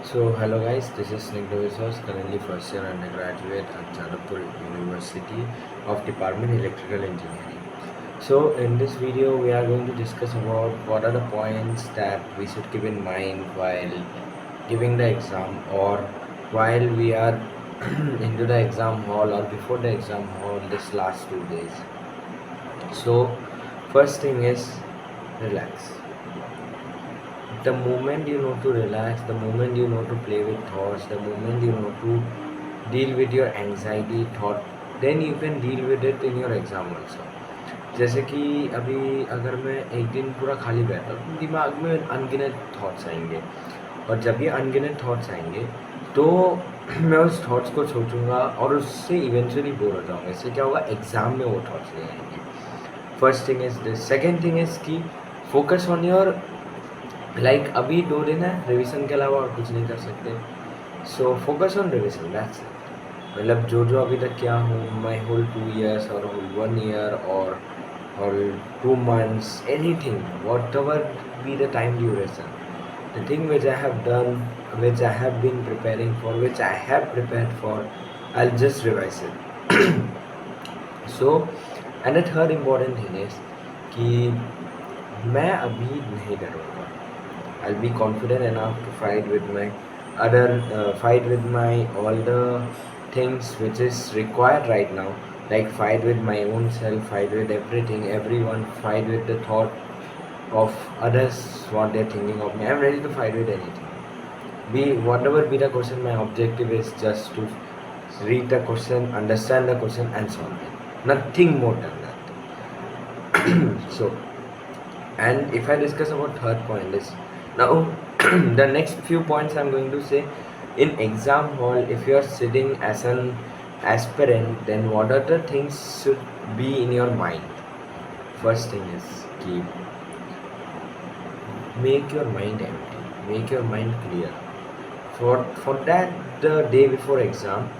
So hello guys, this is Snigdha Vishwas, currently first year undergraduate at Jadavpur University of Department Electrical Engineering. So in this video we are going to discuss about what are the points that we should keep in mind while giving the exam or while we are into the exam hall or before the exam hall this last 2 days. So first thing is relax. The moment you know to relax, the moment you know to play with thoughts, the moment you know to deal with your anxiety thought, then you can deal with it in your exam also. जैसे कि अभी अगर मैं एक दिन पूरा खाली बैठा तो दिमाग में अनगिनत थॉट्स आएंगे, और जब ये अनगिनत थॉट्स आएंगे तो मैं उस थॉट्स को सोचूंगा और उससे इवेंचुअली बोर हो जाऊंगा. इससे क्या होगा, एग्ज़ाम में वो थॉट्स नहीं आएंगे. First thing is this. Second thing is कि फोकस ऑन योर अभी 2 दिन है, रिवीजन के अलावा और कुछ नहीं कर सकते. So focus on revision, that's it. मतलब जो अभी तक किया हूँ, माई होल 2 years और होल 1 year और whole 2 months, anything whatever be the time duration, the thing which I have done, which I have been preparing for, which I have prepared for, I will just revise it. So and the third important thing is कि मैं अभी नहीं डरूँगा. I'll be confident enough to fight with my all the things which is required right now, like fight with my own self, fight with everything, everyone, fight with the thought of others, what they're thinking of me. I'm ready to fight with anything. Whatever be the question, my objective is just to read the question, understand the question and solve it. Nothing more than that. So, and if I discuss about third point is, now the next few points I'm going to say, in exam hall if you are sitting as an aspirant, then what are the things should be in your mind? First thing is keep make your mind empty, make your mind clear. For that, the day before exam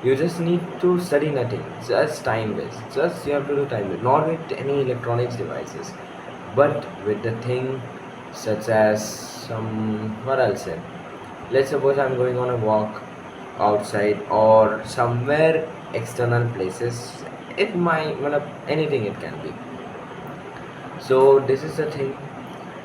you just need to study nothing, just time waste, just you have to do time waste, not with any electronics devices, but with the thing such as what I'll say. Let's suppose I'm going on a walk outside or somewhere external places. It might, anything it can be. So this is the thing,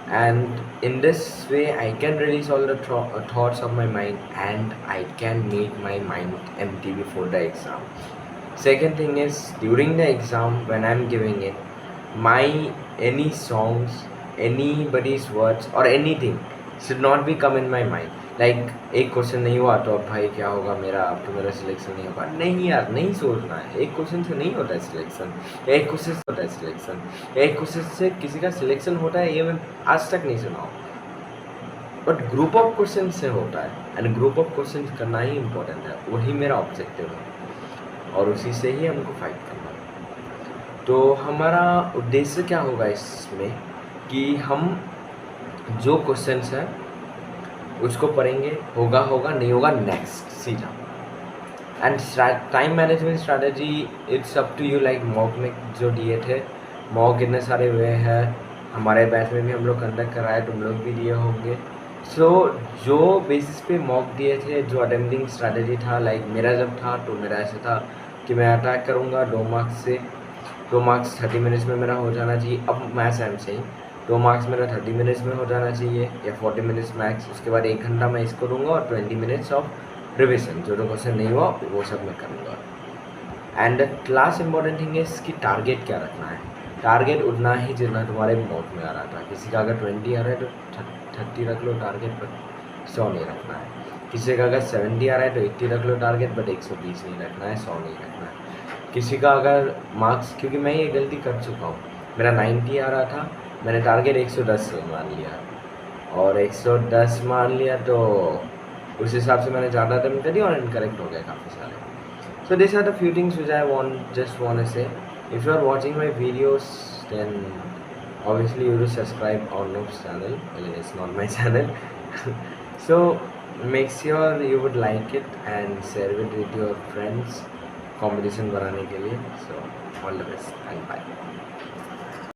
and in this way I can release all the thoughts of my mind, and I can make my mind empty before the exam. Second thing is, during the exam when I'm giving it, my any songs, anybody's words or anything should not be come in my mind. Like एक question नहीं हुआ तो अब भाई क्या होगा मेरा, अब तो मेरा सिलेक्शन नहीं होगा. नहीं यार, नहीं सोचना है. एक क्वेश्चन से नहीं होता है सिलेक्शन, एक क्वेश्चन से होता है सिलेक्शन, एक क्वेश्चन से किसी का सिलेक्शन होता है ये मैं आज तक नहीं सुना हूँ, बट ग्रुप ऑफ क्वेश्चन से होता है, एंड ग्रुप ऑफ क्वेश्चन करना ही इम्पोर्टेंट है. वही मेरा ऑब्जेक्टिव है और उसी से ही हमको फाइट करना है. तो हमारा उद्देश्य क्या होगा इसमें कि हम जो क्वेश्चंस हैं उसको पढ़ेंगे, होगा नहीं होगा नेक्स्ट सीधा. And time management strategy it's up to you. Like mock में जो दिए थे, मॉक इतने सारे हुए हैं, हमारे बैच में भी हम लोग कंडक्ट कराए, तुम लोग भी दिए होंगे. सो जो बेसिस पे मॉक दिए थे, जो अटेम्प्टिंग स्ट्रैटेजी था, लाइक मेरा जब था तो मेरा ऐसा था कि मैं अटैक करूँगा 2 मार्क्स से. 2 मार्क्स 30 मिनट्स में मेरा हो जाना चाहिए. अब मैथ्स एम से ही 2 मार्क्स मेरा 30 मिनट्स में हो जाना चाहिए या 40 मिनट्स मैक्स. उसके बाद 1 घंटा मैं इसको दूंगा और 20 मिनट्स ऑफ रिविजन. जो क्वेश्चन नहीं हुआ वो सब मैं करूँगा. And last important thing is कि टारगेट क्या रखना है. टारगेट उतना ही जितना तुम्हारे नोट में आ रहा था. किसी का अगर 20 आ रहा है तो 30 रख लो टारगेट, पर 100 नहीं रखना है. किसी का अगर 70 आ रहा है तो 80 रख लो टारगेट, बट 120 नहीं रखना है, 100 नहीं रखना है. किसी का अगर मार्क्स, क्योंकि मैं ये गलती कर चुका हूँ, मेरा 90 आ रहा था, मैंने टारगेट 110 मान लिया और 110 मान लिया तो उस हिसाब से मैंने ज़्यादा अटेम्प्ट करी और इनकरेक्ट हो गया काफ़ी सारे. So this are the few things which I just want to say. If you are watching my videos then obviously you will subscribe on Noob's channel. Well, it's not my channel. So make sure you would like it and share it with your friends competition बनाने के लिए. So all the best and bye.